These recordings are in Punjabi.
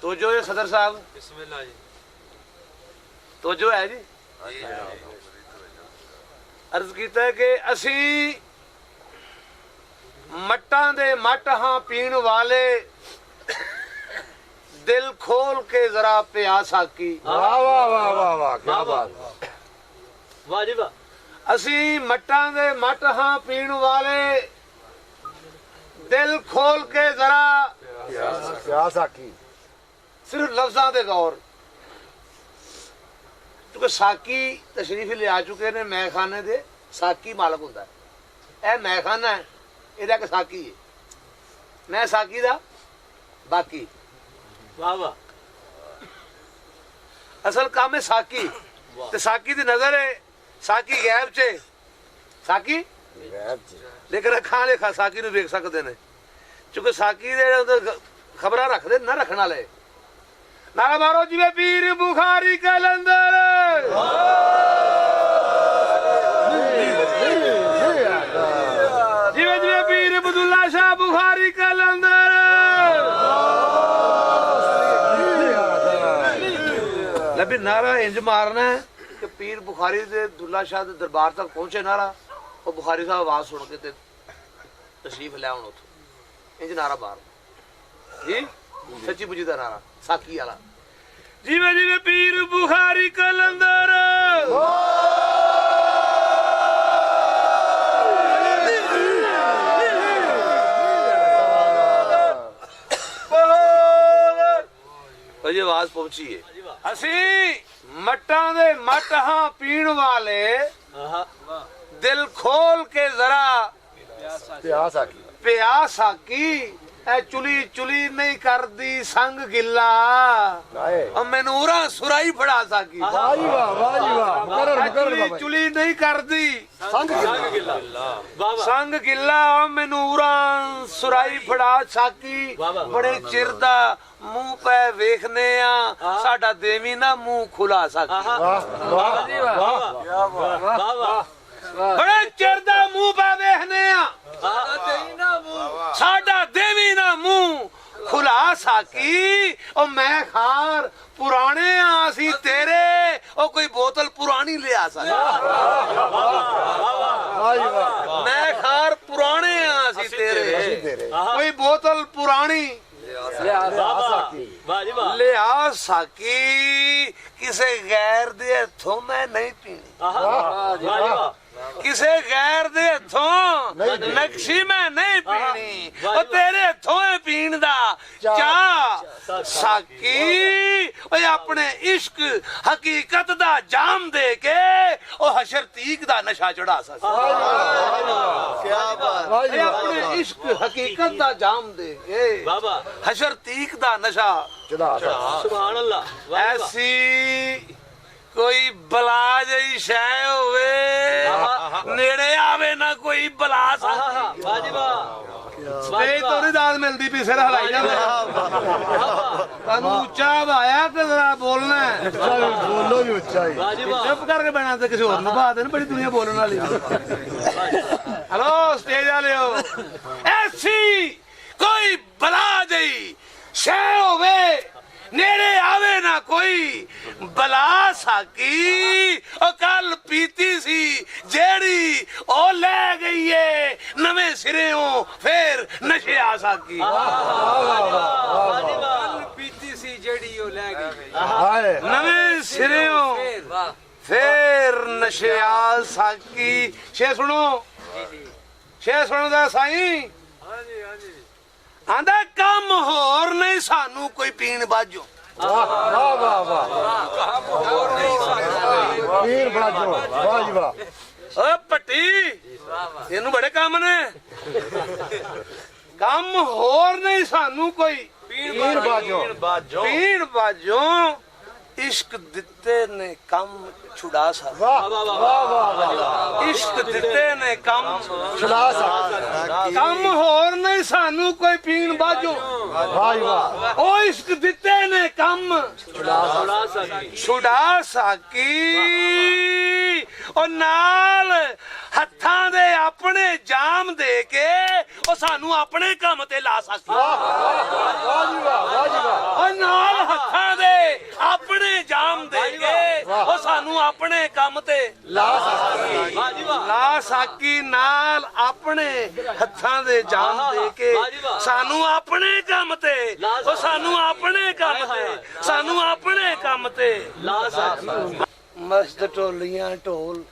तो जो है सदर साहब बिस्मिल्लाह जी तो जो है जी अर्ज कीता है कि असी मट्टां दे मट हाँ पीण वाले दिल खोल के जरा प्यासा की वाह वाह वाह वाह वाह क्या बात वाह जी वाह असी मट्टां दे मट हाँ पीण वाले दिल खोल के जरा प्यासा की सिर्फ लफ्जां दे गौर क्योंकि साकी तशरीफ ले आ चुके ने मैखाने दे साकी मालक हुंदा है ए मैखाना है ਇਹਦਾ ਇੱਕ ਸਾਕੀ ਹੈ ਮੈਂ ਸਾਕੀ ਦਾ ਬਾਕੀ वाह वाह ਅਸਲ ਕੰਮ ਹੈ ਸਾਕੀ ਤੇ ਸਾਕੀ ਦੀ ਨਜ਼ਰ ਹੈ ਸਾਕੀ ਗੈਬ 'ਚ ਸਾਕੀ ਲੇਕਿਨ ਅੱਖਾਂ ਵਾਲੇ ਸਾਕੀ ਨੂੰ ਵੇਖ ਸਕਦੇ ਨੇ ਕਿਉਂਕਿ ਸਾਕੀ ਦੇ ਖਬਰਾਂ ਰੱਖਦੇ ਨਾ ਰੱਖਣ ਵਾਲੇ ਨਾਰਾ ਮਾਰੋ ਜਿਵੇਂ ਪੀਰ ਬੁਖਾਰੀ ਕਲੰਦਰ ਜਿਵੇਂ ਜਿਵੇਂ ਪੀਰ ਅਬਦੁੱਲਾ ਸ਼ਾਹ ਬੁਖਾਰੀ ਕਲੰਦਰ ਲੱਭੀ ਨਾਰਾ ਇੰਜ ਮਾਰਨਾ ਕਿ ਪੀਰ ਬੁਖਾਰੀ ਦੇ ਦੁੱਲਾ ਸ਼ਾਹ ਦੇ ਦਰਬਾਰ ਤੱਕ ਪਹੁੰਚੇ ਨਾਰਾ ਉਹ ਬੁਖਾਰੀ ਸਾਹਿਬ ਆਵਾਜ਼ ਸੁਣ ਕੇ ਤੇ ਤਸ਼ਰੀਫ ਲੈ ਆਉਣ ਉੱਥੋਂ ਇੰਜ ਨਾਰਾ ਮਾਰਨਾ ਜੀ ਸੱਚੀ ਮੁੱਚੀ ਦਾ ਨਾਰਾ ਸਾਕੀ ਵਾਲਾ ਜਿਵੇਂ ਜਿਵੇਂ ਪੀਰ ਬੁਖਾਰੀ ਕਲੰਦਰ जी आवाज पहुंची है असी मट्टा दे मट हाँ पीण वाले दिल खोल के जरा प्यासा की ए चुली चुली नहीं कर दी संग गिला मैनूरा सुराई फड़ा साकी चुली चुली नहीं कर दी संग गिला मैनूरा सुराई फड़ा साकी बड़े चिरदा मुंह पे वेखने साडा देवी ना मुंह खुला साकी बड़े चिरदा मुंह पे वेखने साडा देवी ना मुंह खुला साकी ओ मैं खार पुराने आसी तेरे ओ कोई बोतल पुरानी ले आ सके मैं खार पुराने आसी तेरे कोई बोतल पुरानी ले आ सकी किसे गैर दे हथों मैं नहीं पीनी किसे गैर दे हथों नक्शी मैं नहीं पीनी और तेरे हथों पीण दा चा साकी ओए अपने इश्क हकीकत दा जाम दे के ओ हशर तीक दा नशा चढ़ा सके क्या बात अपने इश्क हकीकत दा जाम दे के हशर तीक दा नशा चढ़ा सुभान अल्लाह ऐसी कोई बला जही शय होवे नेड़े आवे ना कोई बला तो नहीं दाद मिलती पी सिर हलाई जाने उच्चा भाया कि जरा बोलना है बोलो भी उच्चा ही चुप करके बहना तो किसी और बात है ना बड़ी दुनिया बोलने वाली हेलो स्टेज वाले हो ऐसी कोई बला जही शय होवे नेड़े आवे ना कोई बला साकी ओ कल पीती सी जेड़ी ओ ले गई है नवे सिरे फिर नशे आ साकी पीती सी जेड़ी ओ ले गई नवे सिरे फिर नशे आ साकी शे सुनो दा साईं आंदा कम होर नहीं सानू कोई पीण बाजो पट्टी तेनू बड़े काम ने कम होर नहीं सानू कोई पीण बाजो इश्क दिते ने कम छुड़ा सकता इश्क दिते ने कम छुड़ा सकता कम होर नहीं सानू कोई पीण बाजो ओ इश्क दिते ने कम छुड़ा सकी ओ नाल हत्थां दे अपने जाम दे के ओ सानू अपने काम ते ला सकी ओ नाल ਆਪਣੇ ਕੰਮ ਤੇ ਲਾ ਸਾਕੀ ਵਾਹ ਜੀ ਵਾਹ ਲਾ ਸਾਕੀ ਨਾਲ ਆਪਣੇ ਹੱਥਾਂ ਦੇ ਜਾਨ ਦੇ ਕੇ ਸਾਨੂੰ ਆਪਣੇ ਕੰਮ ਤੇ ਉਹ ਸਾਨੂੰ ਆਪਣੇ ਕੰਮ ਤੇ ਸਾਨੂੰ ਆਪਣੇ ਕੰਮ ਤੇ ਲਾ ਸਾਕੀ ਮਸਤ ਟੋਲੀਆਂ ਢੋਲ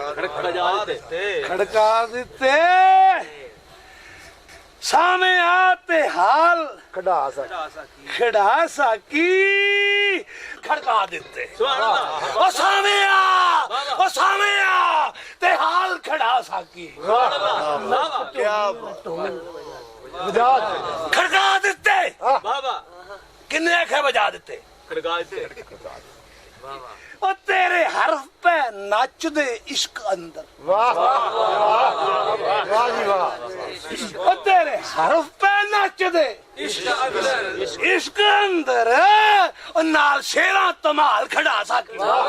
ਖੜਕਾ ਦਿੱਤੇ ਖੜਕਾ ਦਿੱਤੇ ਸਾਵੇਂ ਆ ਤੇ ਹਾਲ ਖੜਾ ਸਾਕੀ ਖੜਾ ਸਾਕੀ ਖੜਕਾ ਦਿੱਤੇ ਸੁਭਾਨ ਅੱਲਾਹ ਉਹ ਸਾਵੇਂ ਆ ਉਹ ਸਾਵੇਂ ਆ ਤੇ ਹਾਲ ਖੜਾ ਸਾਕੀ ਵਾਹ ਕਿਆ ਵਜਾ ਖੜਕਾ ਦਿੱਤੇ ਵਾਹ ਵਾਹ ਕਿੰਨੇ ਆਖੇ ਵਜਾ ਦਿੱਤੇ ਖੜਕਾ ਦਿੱਤੇ ਉਹ ਤੇਰੇ ਹਰਫ ਪੈ ਨੱਚਦੇ ਇਸ਼ਕ ਅੰਦਰ ਵਾਹ ਵਾਹ ਜੀ ਵਾਹ ਉਹ ਤੇਰੇ ਹਰਫ ਪੈ ਨੱਚਦੇ ਇਸ਼ਕ ਅੰਦਰ ਉਹ ਨਾਲ ਸ਼ੇਰਾਂ ਧਮਾਲ ਖੜਾ ਸਾਕੀ ਵਾਹ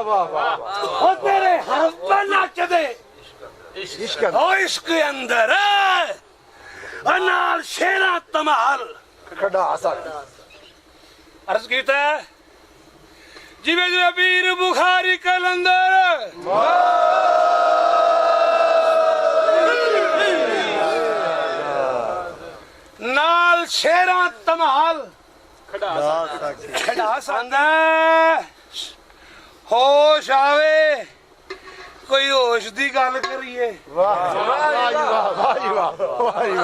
ਵਾਹ ਉਹ ਤੇਰੇ ਹਰਫ ਪੈ ਨੱਚਦੇ ਇਸ਼ਕ ਉਹ ਇਸ਼ਕ ਅੰਦਰ ਉਹ ਨਾਲ ਸ਼ੇਰਾਂ ਧਮਾਲ ਖੜਾ ਸਾਕੀ ਅਰਜ਼ ਕੀਤਾ ਹੈ, ਜਿਵੇਂ ਜਿਵੇਂ ਪੀਰ ਬੁਖਾਰੀ ਕਲੰਦਰ ਨਾਲ ਸ਼ੇਰਾਂ ਧਮਾਲ ਖੜਾ ਸੰਦਾ ਹੋਸ਼ ਆਵੇ ਕੋਈ ਹੋਸ਼ ਦੀ ਗੱਲ ਕਰੀਏ ਵਾਹ ਵਾਹ ਜੀ ਵਾਹ ਵਾਹ ਜੀ ਵਾਹ ਵਾਹ ਜੀ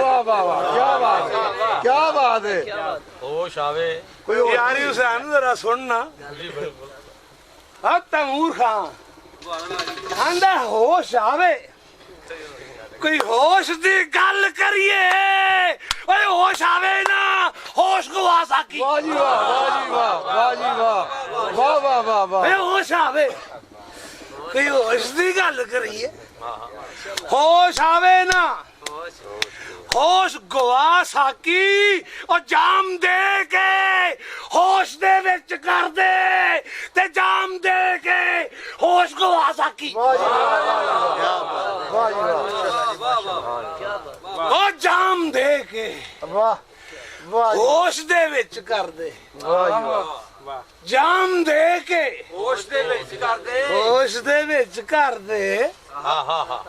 ਵਾਹ ਵਾਹ ਵਾਹ ਕੀ ਬਾਤ ਹੈ ਹੋਸ਼ ਆਵੇ ਕੋਈ ਹੋਰ ਯਾਰੀ ਹੁਸੈਨ ਜ਼ਰਾ ਸੁਣਨਾ ਆ ਤਮੂਰ ਖਾਂ ਆਂਦਾ ਹੋਸ਼ ਆਵੇ ਕੋਈ ਹੋਸ਼ ਦੀ ਗੱਲ ਕਰੀਏ ਓਏ ਹੋਸ਼ ਆਵੇ ਨਾ ਹੋਸ਼ ਗਵਾ ਸਾਕੀ ਵਾਹ ਜੀ ਵਾਹ ਵਾਹ ਜੀ ਵਾਹ ਵਾਹ ਜੀ ਵਾਹ ਵਾਹ ਵਾਹ ਵਾਹ ਵਾਹ ਓਏ ਹੋਸ਼ ਆਵੇ ਕੋਈ ਹੋਸ਼ ਦੀ ਗੱਲ ਕਰੀਏ ਹੋਸ਼ ਆਵੇ ਨਾ ਹੋਸ਼ ਗਵਾ ਸਾਕੀ ਉਹ ਜਾਮ ਦੇ ਕੇ ਹੋਸ਼ ਦੇ ਵਿੱਚ ਕਰ ਦੇ ਤੇ ਜਾਮ ਦੇ ਕੇ ਹੋਸ਼ ਗਵਾ ਸਾਕੀ ਵਾਹ ਜੀ ਵਾਹ ਜੀ ਉਹ ਜਾਮ ਦੇ ਕੇ ਵਾਹ ਵਾਹ ਹੋਸ਼ ਦੇ ਵਿੱਚ ਕਰ ਦੇ ਵਾਹ ਜੀ ਵਾਹ ਜਾਮ ਦੇ ਕੇ ਹੋਸ਼ ਦੇ ਵਿੱਚ ਕਰਦੇ ਹੋਸ਼ ਦੇ ਵਿੱਚ ਕਰ ਦੇ ਹਾਂ ਹਾਂ ਹਾਂ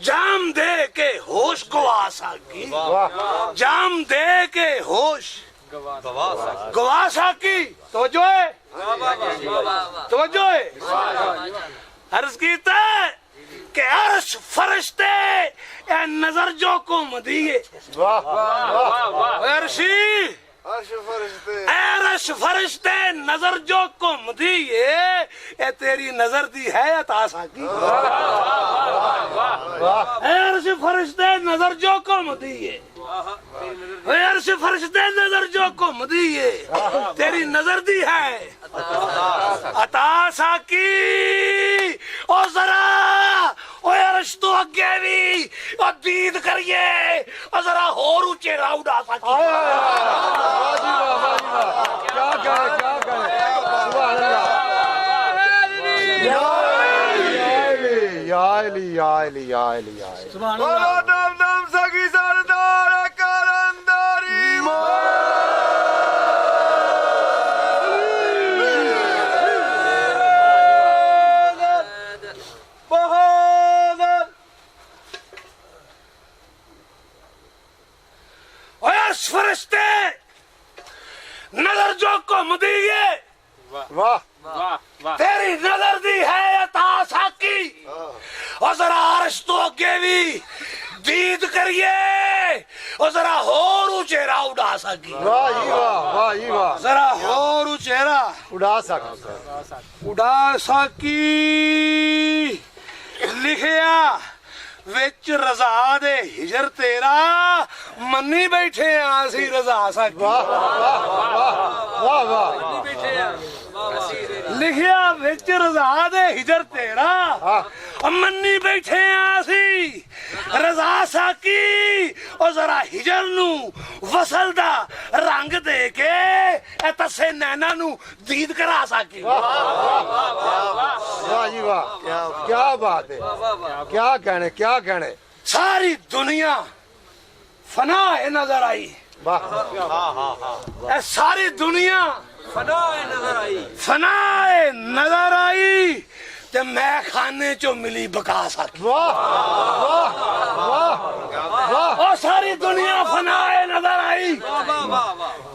ਜਾਮ ਦੇ ਕੇ ਹੋਸ਼ ਗਵਾ ਸਾਕੀ ਵਾਹ ਜਾਮ ਦੇ ਕੇ ਹੋਸ਼ ਗਵਾ ਸਕ ਗਵਾ ਸਾਕੀ ਤੋਜੋ ਹੈ ਤੋਜੋ ਹੈ अर्ज कीता कि अर्श फरिश्ते ए नजर जो घूमदी है वाह वाह अर्शी अर्श फरिश्ते अर्श फरिश्ते नजर जो घूमदी है ए तेरी नजर दी है अता साकी अर्श फरिश्ते नजर जो घूमदी है अर्श फरिश्ते नजर जो घूमदी है तेरी नजर दी है अता साकी ओ जरा ओ अर्श तो अगे भी ओ दीद करिए ओ जरा होर ऊंचे उड़ा साकी वाह जी वाह वाह जी वाह क्या कहे सुभान अल्लाह या अली या अली या अली या अली ਸੁਭਾਨ बोलो दम दम सगी सरदार करंदारी बहादुर ओए फरिश्ते नजर जो घूमदी है वाह तेरी नजर दी है अता साकी और जरा अर्श तो अगे भी दीद करिए और जरा होर चेहरा उड़ा सकी वाह जी वाह जरा होर चेहरा उड़ा सकते उड़ा सकी लिखिया विच रजा दे हिजर तेरा मन्नी बैठे आसी रजा सकी वाह वाह वाह वाह लिखिया विच रजा दे हिजर तेरा मन्नी बैठे आसी रजा साकी और जरा हिजर नू वसल दा रंग दे के ए तसे नैना नू दीद करा साकी वाह जी वाह क्या बात है क्या कहने सारी दुनिया फना है नजर आई वाह ए सारी दुनिया ਫਨਾਏ ਨਜ਼ਰ ਆਈ ਫਨਾਏ ਨਜ਼ਰ ਆਈ ਤੇ ਮੈਂ ਖਾਨੇ ਚੋਂ ਮਿਲੀ ਬਕਾ ਸਾਕੀ ਵਾਹ ਵਾਹ ਵਾਹ ਵਾਹ ਉਹ ਸਾਰੀ ਦੁਨੀਆ ਫਨਾਏ ਨਜ਼ਰ ਆਈ ਵਾਹ ਵਾਹ ਵਾਹ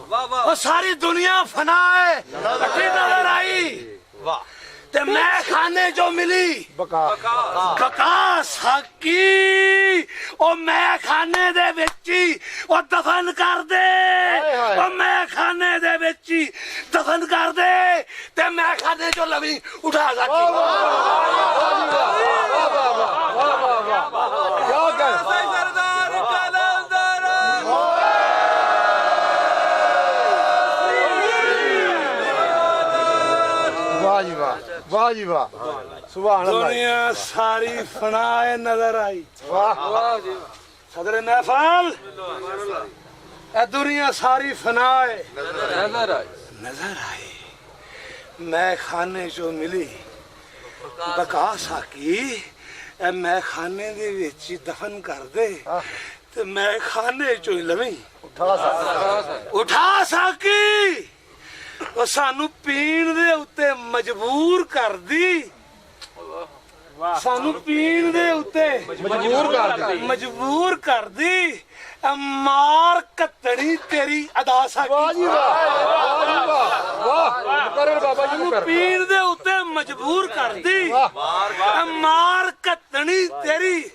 ਵਾਹ ਵਾਹ ਉਹ ਸਾਰੀ ਦੁਨੀਆ ਫਨਾਏ ਨਜ਼ਰ ਆਈ ਵਾਹ ਤੇ ਮੈਂ ਖਾਨੇ ਚੋਂ ਮਿਲੀ ਬਕਾ ਬਕਾ ਸਾਕੀ ਉਹ ਮੈਂ ਖਾਨੇ ਦੇ ਵਿੱਚ ਹੀ ਉਹ ਦਫਨ ਕਰ ਦੇ ਹਾਏ। ਉਹ ਮੈਂ ਖਾਨੇ ਦੇ ਵਿੱਚ ਹੀ ਦਫਨ ਕਰ ਦੇ ਤੇ ਮੈਂ ਖਾਨੇ ਚੋਂ ਲਵੀ ਉਠਾ ਸਾਕੀ ਕਿਆ ਕਰ ਸਰਦਾਰ ਕਲੰਦਰ ਵਾਹ ਜੀ ਵਾਹ ਵਾਹ ਜੀ ਵਾਹ ਸੁਭਾਨ ਅੱਲਾਹ ਦੁਨੀਆ ਸਾਰੀ ਫਨਾਏ ਨਜ਼ਰ ਆਈ ਵਾਹ ਵਾਹ ਜੀ ਸਦਰ महफल ਇਹ ਦੁਨੀਆ ਸਾਰੀ ਫਨਾਏ ਨਜ਼ਰ ਆਈ ਨਜ਼ਰ ਆਈ ਮੈਂ ਖਾਨੇ ਚੋਂ ਮਿਲੀ ਬਕਾ ਸਾਕੀ ਇਹ ਮੈਂ ਖਾਨੇ ਦੇ ਵਿੱਚ ਹੀ ਦਫਨ ਕਰ ਦੇ ਤੇ ਮੈਂ ਖਾਨੇ ਚੋਂ ਹੀ ਲਵੀਂ ਉਠਾ ਸਕਦਾ ਉਠਾ ਸਾਕੀ ਉਹ ਸਾਨੂੰ ਪੀਣ ਦੇ ਉੱਤੇ ਮਜਬੂਰ ਕਰਦੀ ਸਾਨੂੰ ਪੀਣ ਦੇ ਉੱਤੇ ਮਜਬੂਰ ਕਰਦੀ ਮਾਰ ਕੱਤਣੀ ਤੇਰੀ ਅਦਾ ਸਾਕੀ ਵਾਹ ਜੀ ਵਾਹ ਵਾਹ ਜੀ ਵਾਹ ਵਾਹ ਮੁਕਰਰ ਬਾਬਾ ਜੀ ਮੁਕਰਰ ਪੀਣ ਦੇ ਉੱਤੇ ਮਜਬੂਰ ਕਰਦੀ ਵਾਹ ਮਾਰ ਕੱਤਣੀ ਤੇਰੀ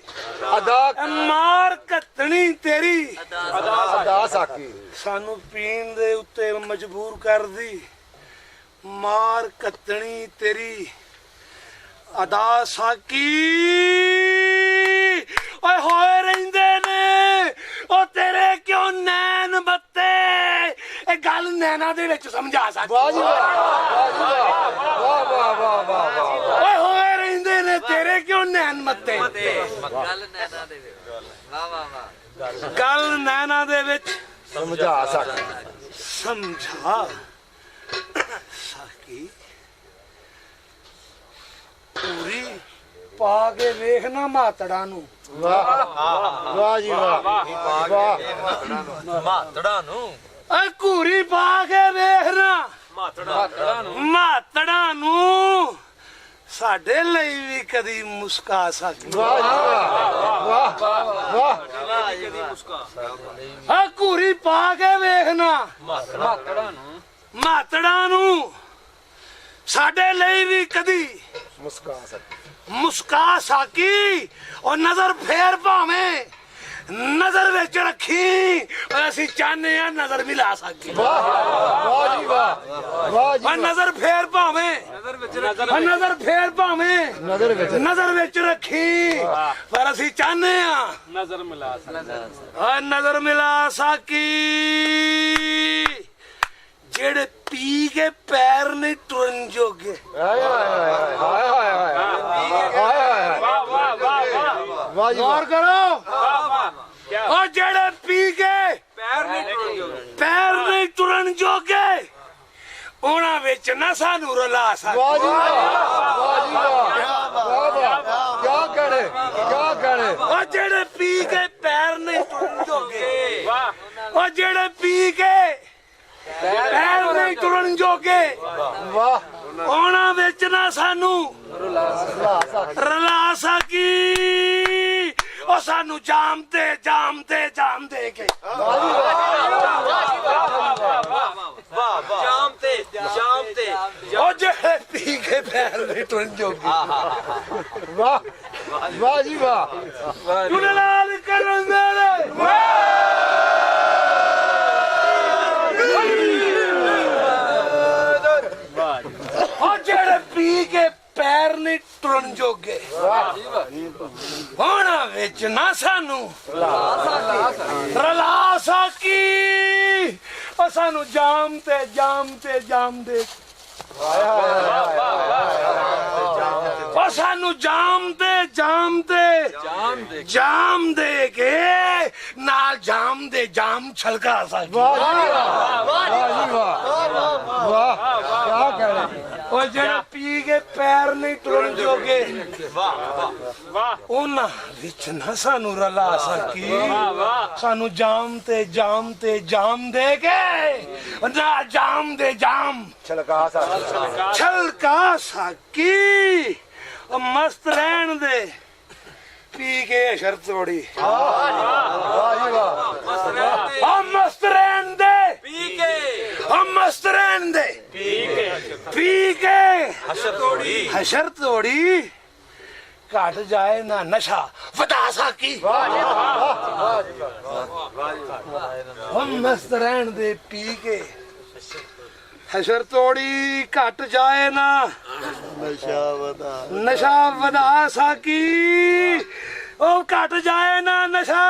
ਅਦਾ ਮਾਰ ਕੱਤਣੀ ਤੇਰੀ ਅਦਾ ਸਾਕੀ ਸਾਨੂੰ ਪੀਣ ਦੇ ਉੱਤੇ ਮਜਬੂਰ ਕਰਦੀ ਮਾਰ ਕੱਤਣੀ ਤੇਰੀ ਅਦਾ ਸਾਕੀ ਓਏ ਹੋਏ ਰਹਿੰਦੇ ਨੇ ਉਹ ਤੇਰੇ ਕਿਉਂ ਨੈਣ ਬੱਤੇ ਇਹ ਗੱਲ ਨੈਣਾ ਦੇ ਵਿੱਚ ਸਮਝਾ ਸਕਦੀ ਵਾਹ ਜੀ ਵਾਹ ਵਾਹ ਵਾਹ ਵਾਹ ਵਾਹ ਓਏ ਹੋਏ ਰਹਿੰਦੇ ਨੇ ਤੇਰੇ ਕਿਉਂ ਨੈਣ ਮੱਤੇ ਗੱਲ ਨੈਣਾ ਦੇ ਵਾਹ ਵਾਹ ਵਾਹ ਗੱਲ ਨੈਣਾ ਦੇ ਵਿੱਚ ਸਮਝਾ ਸਕਦਾ ਸਮਝਾ ਸਾਕੀ ਪੂਰੀ ਪਾ ਕੇ ਵੇਖਣਾ ਮਾਤੜਾ ਨੂੰ ਵਾਹ ਵਾਹ ਜੀ ਵਾਹ ਵਾਹ ਮਾਤੜਾ ਨੂੰ ਏ ਘੂਰੀ ਪਾ ਕੇ ਵੇਖਣਾ ਮਾਤੜਾ ਨੂੰ ਮਾਤੜਾ ਨੂੰ ਸਾਡੇ ਲਈ ਵੀ ਕਦੀ ਮੁਸਕਾ ਸਕਦੀ ਵਾਹ ਜੀ ਵਾਹ ਵਾਹ ਵਾਹ ਕਦੀ ਮੁਸਕਾ ਏ ਘੂਰੀ ਪਾ ਕੇ ਵੇਖਣਾ ਮਾਤੜਾ ਨੂੰ ਮਾਤੜਾ ਨੂੰ ਸਾਡੇ ਲਈ ਵੀ ਕਦੀ ਮੁਸਕਾ ਸਕਦਾ ਮੁਸਕਾ ਸਾਕੀ ਉਹ ਨਜ਼ਰ ਫੇਰ ਭਾਵੇਂ ਨਜ਼ਰ ਵਿੱਚ ਰੱਖੀ ਓਏ ਅਸੀਂ ਚਾਹਨੇ ਆ ਨਜ਼ਰ ਮਿਲਾ ਸਕੀ ਵਾਹ ਵਾਹ ਜੀ ਵਾਹ ਵਾਹ ਜੀ ਓਏ ਨਜ਼ਰ ਫੇਰ ਭਾਵੇਂ ਨਜ਼ਰ ਵਿੱਚ ਓਏ ਨਜ਼ਰ ਫੇਰ ਭਾਵੇਂ ਨਜ਼ਰ ਵਿੱਚ ਨਜ਼ਰ ਵਿੱਚ ਰੱਖੀ ਪਰ ਅਸੀਂ ਚਾਹਨੇ ਆ ਨਜ਼ਰ ਮਿਲਾ ਓਏ ਨਜ਼ਰ ਮਿਲਾ ਸਕੀ ਜਿਹੜੇ ਪੀ ਕੇ ਪੈਰ ਨਹੀਂ ਟੁਰਨ ਜੋਗੇ ਹਾਏ ਹਾਏ ਹਾਏ ਹਾਏ ਹਾਏ ਵਾਹ ਵਾਹ ਵਾਹ ਵਾਹ ਵਾਹ ਜੀ ਗੌਰ ਕਰੋ ਵਾਹ ਵਾਹ ਕੀ ਓ ਜਿਹੜੇ ਪੀ ਕੇ ਪੈਰ ਨਹੀਂ ਟੁੱਟਦੇ ਪੈਰ ਨਹੀਂ ਤੁਰਨ ਜੋਗੇ ਉਹਨਾਂ ਵਿੱਚ ਨਾ ਸਾਨੂੰ ਰਲਾ ਸਕ ਵਾਹ ਜੀ ਵਾਹ ਜੀ ਵਾਹ ਵਾਹ ਕੀ ਕਰੇ ਕੀ ਕਰੇ ਉਹ ਜਿਹੜੇ ਪੀ ਕੇ ਪੈਰ ਨਹੀਂ ਤੁਰਨ ਜੋਗੇ ਵਾਹ ਉਹ ਜਿਹੜੇ ਪੀ ਕੇ ਪੈਰ ਨਹੀਂ ਤੁਰਨ ਜੋਗੇ ਵਾਹ ਉਹਨਾਂ ਵਿੱਚ ਨਾ ਸਾਨੂੰ ਰਲਾ ਸਕੀ ਉਹ ਸਾਨੂੰ ਜਾਮ ਦੇ ਕੇ ਵਾਹ ਸ਼ਾਮ ਤੇ ਉਹ ਜਿਹੜੇ ਪੀ ਕੇ ਪੈਰ ਨਹੀਂ ਤੁਰਨ ਜੋਗੇ ਵਾਹ ਵਾਹ ਜੀ ਵਾਹ ਉਹਨਾਂ ਨਾਲ ਕਰਨ ਦੇ ਉਹ ਜਿਹੜੇ ਪੀ ਕੇ ਪੈਰ ਨਹੀਂ ਟੁਰਨ ਜੋਗੇ ਉਹਨਾਂ ਵਿੱਚ ਨਾ ਸਾਨੂੰ ਰਲਾ ਸਕੀ ਉਹ ਸਾਨੂੰ ਜਾਮ ਦੇ ਉਹ ਸਾਨੂੰ ਜਾਮ ਦੇ ਕੇ ਨਾਲ ਜਾਮ ਦੇ ਜਾਮ ਛਲਕਾ ਸਕੀ ਵਾਹ ਜੀ ਵਾਹ ਵਾਹ ਕੀ ਕਰੇ ਉਹ ਜਿਹੜੇ ਪੀ ਕੇ ਪੈਰ ਨਹੀਂ ਟੁਰਨ ਜੋਗੇ ਉਹਨਾਂ ਵਿੱਚ ਨਾ ਸਾਨੂੰ ਰਲਾ ਸਕੀ ਸਾਨੂੰ ਜਾਮ ਦੇ ਕੇ ना जाम दे जाम ਛਲਕਾ ਸਾਕੀ छलका साकी मस्त रहन दे पी के शर्त तोड़ी ਵਾਹ ਜੀ ਵਾਹ हम मस्त रहन दे ਪੀ ਕੇ हम मस्त रहन दे पी के हशर तोड़ी घट जाए ना नशा वधा साकी हम मस्त रहन दे पी के हशर तोड़ी घट जाए ना नशा वधा साकी ओ घट जाए ना नशा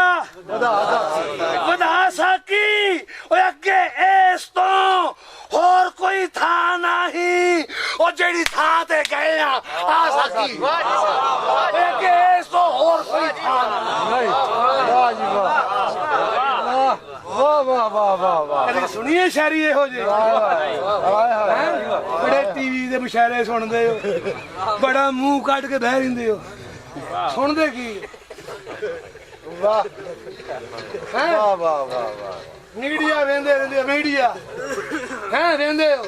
वधा साकी ओ अगे इस तो होर कोई था नहीं ओ जेड़ी था ते गए आ साकी ओ अगे इस तो होर कोई था नहीं ਨਹੀਂ ਵਾਹ ਜੀ ਵਾਹ ਵਾਹ ਵਾਹ ਵਾਹ ਵਾਹ ਕਦੇ ਸੁਣੀਏ ਸ਼ਾਇਰੀ ਇਹੋ ਜਿਹੇ ਹਾਏ ਹਾਏ ਬੜੇ ਟੀਵੀ ਦੇ ਮੁਸ਼ਾਇਰੇ ਸੁਣਦੇ ਹੋ ਬੜਾ ਮੂੰਹ ਕੱਢ ਕੇ ਬਹਿ ਰਹਿੰਦੇ ਹੋ ਸੁਣਦੇ ਕੀ ਵਾਹ ਹੈ ਵਾਹ ਵਾਹ ਵਾਹ ਵਾਹ ਮੀਡੀਆ ਵੇਂਦੇ ਰਹਿੰਦੇ ਮੀਡੀਆ ਹੈ ਵੇਂਦੇ ਹੋ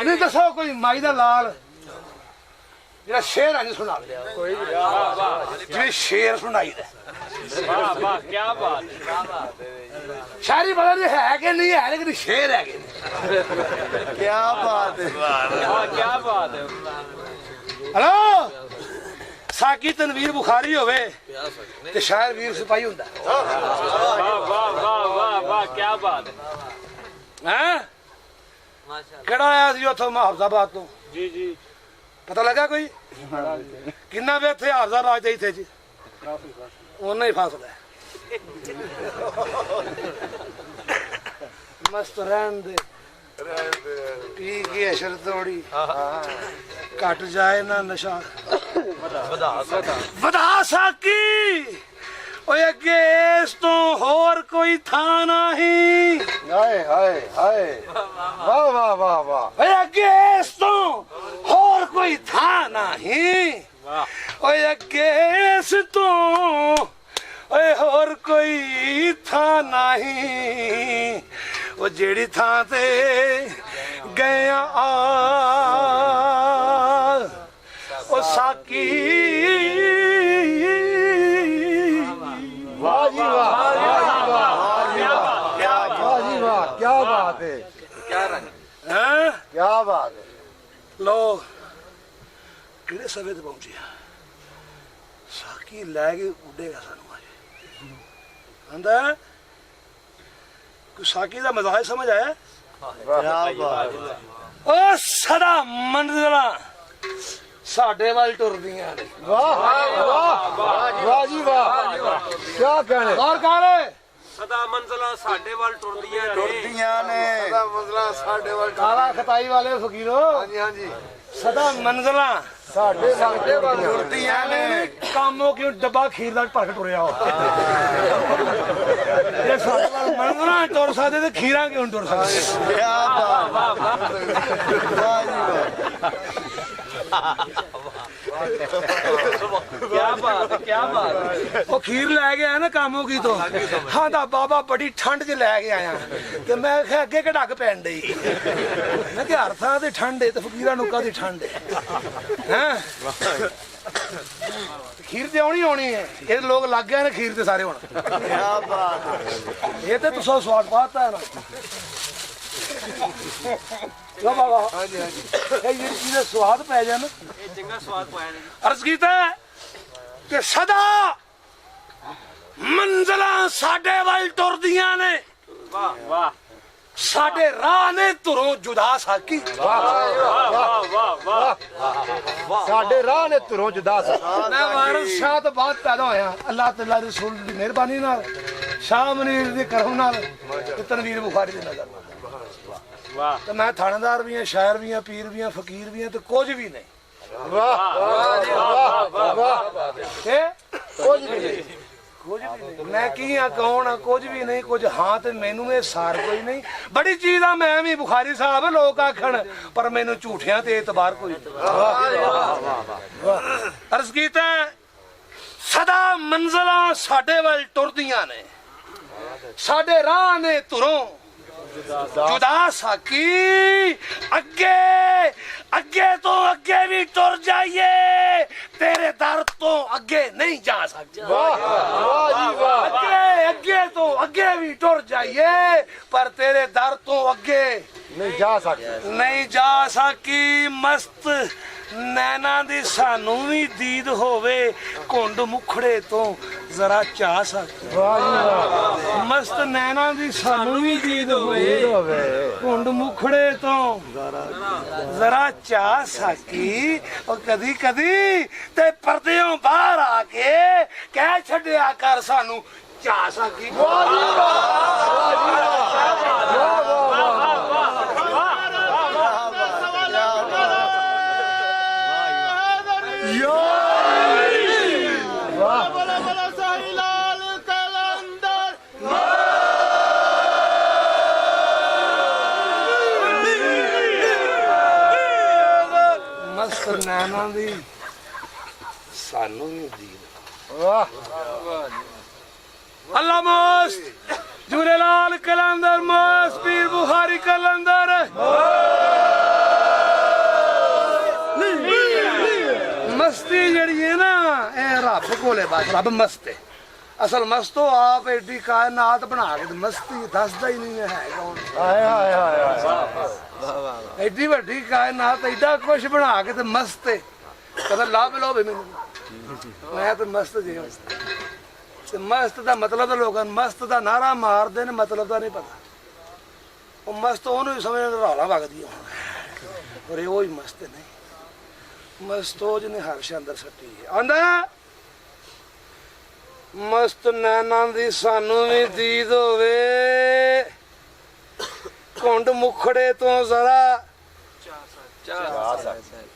ਨਹੀਂ ਦੱਸੋ ਕੋਈ ਮਾਈ ਦਾ ਲਾਲ ਜਿਹੜਾ ਸ਼ੇਰ ਅੱਜ ਸੁਣਾ ਲਿਆ ਕੋਈ ਜਿਹੜੇ ਸ਼ੇਰ ਸੁਣਾਈ ਦਾ वाह वाह क्या बात ਸ਼ਾਇਰੀ ਪਤਾ ਨਹੀਂ ਹੈ ਕਿ ਨਹੀਂ ਹੈ ਲੇਕਿਨ ਸ਼ੇਰ ਹੈਗੇ ਨੇ ਕੀ ਬਾਤ ਹੈ वाह क्या बात है ਹਲੋ ਸਾਕੀ ਤਨਵੀਰ ਬੁਖਾਰੀ ਹੋਵੇ ਤੇ ਸ਼ਾਇਰ ਵੀਰ ਸਿਪਾਹੀ ਹੁੰਦਾ वाह वाह वाह वाह वाह क्या बात है ਹੈ ਮਾਸ਼ਾਅੱਲਾ ਕਿਹੜਾ ਆਇਆ ਸੀ ਉੱਥੋਂ ਮੁਹਾਫਜ਼ਾਬਾਦ ਤੋਂ जी जी ਪਤਾ ਲੱਗਾ ਕੋਈ ਕਿੰਨਾ ਵੇ ਇੱਥੇ ਹਾਫਜ਼ਾਬਾਦ ਦੇ ਇੱਥੇ ਜੀ ਉਹਨਾਂ ਹੀ ਫਾਸਲਾ ਹੈ ਮਸਤ ਰਹਿਣ ਦੇ ਪੀ ਕੇ ਅਸ਼ਰ ਤੋੜੀ ਘਟ ਜਾਏ ਨਾ ਨਸ਼ਾ ਵਧਾ ਸਾਕੀ ਓਏ ਅੱਗੇ ਇਸ ਤੋਂ ਹੋਰ ਕੋਈ ਥਾਂ ਨਹੀਂ ਹਾਏ ਹਾਏ ਹਾਏ ਵਾਹ ਵਾਹ ਵਾਹ ਵਾਹ ਓਏ ਅੱਗੇ ਇਸ ਤੋਂ ਹੋਰ ਕੋਈ ਥਾਂ ਨਹੀਂ ਓਏ ਅੱਗੇ ਇਸ ਤੋਂ ਓਏ ਹੋਰ ਕੋਈ ਥਾਂ ਨਹੀਂ ਉਹ ਜਿਹੜੀ ਥਾਂ ਤੇ ਗਏ ਆ ਉਹ ਸਾਕੀ ਵਾਹ ਜੀ ਵਾਹ ਵਾਹ ਜੀ ਵਾਹ ਵਾਹ ਜੀ ਵਾਹ ਕੀ ਬਾਤ ਹੈ ਹੈਂ ਕੀ ਬਾਤ ਹੈ ਲੋ ਕਿਹੜੇ ਸਮੇਂ ਤੇ ਪਹੁੰਚੇ ਆ ਸਾਕੀ ਲੈ ਕੇ ਉੱਡੇਗਾ ਸਾਨੂੰ ਅੱਜ ਆਂਦਾ ਕੋਈ ਸਾਕੀ ਦਾ ਮਜ਼ਾਕ ਸਮਝ ਆਇਆ ਕੀ ਬਾਤ ਓ ਸਦਾ ਮੰਜ਼ਲਾਂ ਸਾਡੇ ਵੱਲ ਟੁਰਦੀਆਂ ਨੇ ਵਾਹ ਵਾਹ ਵਾਹ ਜੀ ਵਾਹ ਕੀ ਕਹਣੇ ਗੌਰ ਕਰ सदा मंजिला साडे वाल टुरदियां ने ਟੁਰਦੀਆਂ ਨੇ ਸਦਾ ਮੰਜ਼ਲਾਂ ਸਾਡੇ ਵੱਲ ਕਾਲਾ ਖਤਾਈ ਵਾਲੇ ਫਕੀਰੋ ਹਾਂਜੀ ਹਾਂਜੀ ਸਦਾ ਮੰਜ਼ਲਾਂ ਸਾਡੇ ਵੱਲ ਟੁਰਦੀਆਂ ਨੇ ਕਾਮੋ ਕਿਉਂ ਡੱਬਾ ਖੀਰ ਦਾ ਭਰ ਕੇ ਟੁਰਿਆ ਹੋ ਜੇ ਸਾਡੇ ਵੱਲ ਮੰਜ਼ਲਾਂ ਟੁਰ ਸਕਦੇ ਤੇ ਖੀਰਾਂ ਕਿਉਂ ਟੁਰ ਸਕਦੇ ਕੀ ਬਾਤ ਵਾਹ ਜੀ क्या बात है क्या बात है ਉਹ ਖੀਰ ਲੈ ਕੇ ਆਇਆ ਨਾ ਕਾਮੋ ਕੀ ਤੋਂ ਹਾਂ ਦਾ ਬਾਬਾ ਬੜੀ ਠੰਡ 'ਚ ਲੈ ਕੇ ਆਇਆ ਤੇ ਮੈਂ ਕਿਹਾ ਅੱਗੇ ਘੜਕ ਪੈਣ ਡਈ ਮੈਂ ਕਿਹਾ ਹਰ ਥਾਂ ਤੇ ਠੰਡ ਹੈ ਤੇ ਫਕੀਰਾਂ ਨੂੰ ਕਾਹਦੀ ਠੰਡ ਹੈ ਹੈਂ ਖੀਰ ਤੇ ਆਉਣੀ ਹੈ ਇਹ ਲੋਕ ਲੱਗ ਗਏ ਨੇ ਖੀਰ ਤੇ ਸਾਰੇ ਹੁਣ ਕੀ ਬਾਤ ਇਹ ਤੇ ਤੁਸੀਂ ਸਵਾਦ ਪਾਤਾ ਹੈ ਨਾ ਲੋ ਬਾਬਾ ਹਾਂਜੀ ਹਾਂਜੀ ਇਹ ਜਿਹੜੀ ਚੀਜ਼ ਸਵਾਦ ਪੈ ਜਾਣ ये चंगा स्वाद पाया ने ਅਰਜ਼ ਕੀਤਾ ਕਿ ਸਦਾ ਮੰਜ਼ਲਾਂ ਸਾਡੇ ਵੱਲ ਟੁਰਦੀਆਂ ਨੇ वाह वाह ਸਾਡੇ ਰਾਹ ਨੇ ਧੁਰੋਂ ਜੁਦਾ ਸਾਕੀ वाह वाह वाह ਸਾਡੇ ਰਾਹ ਨੇ ਧੁਰੋਂ ਜੁਦਾ ਮੈਂ ਵਾਰਿਸ ਸ਼ਾਹ ਤੋਂ ਬਾਅਦ ਪੈਦਾ ਹੋਇਆ ਅੱਲਾਹ ਤਾਲਾ ਰਸੂਲ ਦੀ ਮਿਹਰਬਾਨੀ ਨਾਲ ਸ਼ਾਹ ਮਨੀਰ ਦੇ ਕਰਮ ਨਾਲ ਤੇ ਤਨਵੀਰ ਬੁਖਾਰੀ ਦੀ ਨਜ਼ਰ ਨਾਲ वाह ਤੇ ਮੈਂ ਥਾਣੇਦਾਰ ਵੀ ਹਾਂ ਸ਼ਾਇਰ ਵੀ ਹਾਂ ਪੀਰ ਵੀ ਹਾਂ ਫਕੀਰ ਵੀ ਹਾਂ ਤੇ ਕੁਝ ਵੀ ਨਹੀਂ ਵਾਹ ਵਾਹ ਵਾਹ ਤੇ ਕੁਝ ਵੀ ਨਹੀਂ ਕੁਝ ਵੀ ਨਹੀਂ ਮੈਂ ਕੀ ਆ ਕੌਣ ਆ ਕੁਝ ਵੀ ਨਹੀਂ ਕੁਝ ਹਾਂ ਤੇ ਮੈਨੂੰ ਇਹ ਸਾਰ ਕੋਈ ਨਹੀਂ ਬੜੀ ਚੀਜ਼ ਆ ਮੈਂ ਵੀ ਬੁਖਾਰੀ ਸਾਹਿਬ ਲੋਕ ਆਖਣ ਪਰ ਮੈਨੂੰ ਝੂਠਿਆਂ ਤੇ ਇਤਬਾਰ ਕੋਈ ਨਹੀਂ ਅਰਜ਼ ਕੀਤਾ ਸਦਾ ਮੰਜ਼ਲਾਂ ਸਾਡੇ ਵੱਲ ਟੁਰਦੀਆਂ ਨੇ ਸਾਡੇ ਰਾਹ ਨੇ ਧੁਰੋਂ जुदा साकी अगे तो अगे भी तुर जाइए तेरे दर तो अगे नहीं जा सकते अगे तो अगे भी तुर जाइए पर तेरे दर तो अगे नहीं जा सकी मस्त नैना दी सानू भी दीद होवे कुंड मुखड़े तो जरा चाह सके मस्त नैना दी सानू भी दीद होवे कुंड मुखड़े तो जरा चाह सकी और कदी कदी ते पर्दियों बाहर आके कह छड्या कर सानू चाह सकी नैना दी सानू नहीं दीद अल्लाह मस्त झूलेलाल कलंदर मस्त पीर बुखारी कलंदर मस्ती जड़ी है ना ए रब कोले बस रब मस्त है असल मस्तो आप एडी कायनात बना के मस्ती दसदा ही नहीं है कौन एडी वड्डी कायनात एडा कुछ बना के ते मस्त है कदा लाभ लो भी मैं तो मस्त जी ते मस्त दा मतलब लोगों मस्त दा नारा मार देन मतलब दा नहीं पता वो मस्त ओनू ही समझ रौला वगदी और वो ही मस्त नहीं मस्तोज ने हर्ष अंदर सट्टी आंदा मस्त नैना दी सानू भी दीद होवे कुंड मुखड़े तो जरा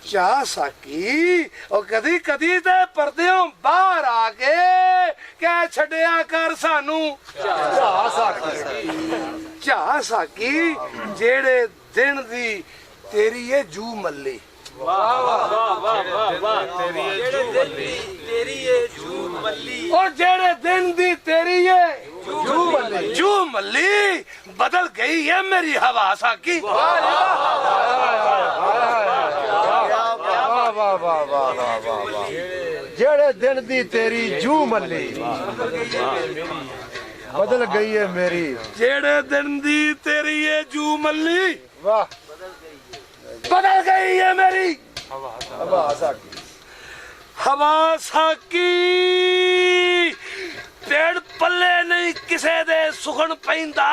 चाह सकी और कदी कदी ते पर्दियों बाहर आके कह छड्या कर सानू चाह सकी जेड़े दिन दी तेरी ये जू मल्ली और जेड़े दिन दी तेरी ये जू मल्ली बदल गई है मेरी हवा साकी जेड़े दिन दी तेरी जू मल्ली बदल गई है मेरी जेड़े दिन दी तेरी ये जू मल्ली वाह बदल गई है मेरी हवा साकी पेड़ पल्ले नहीं किसे दे सुखन पैंदा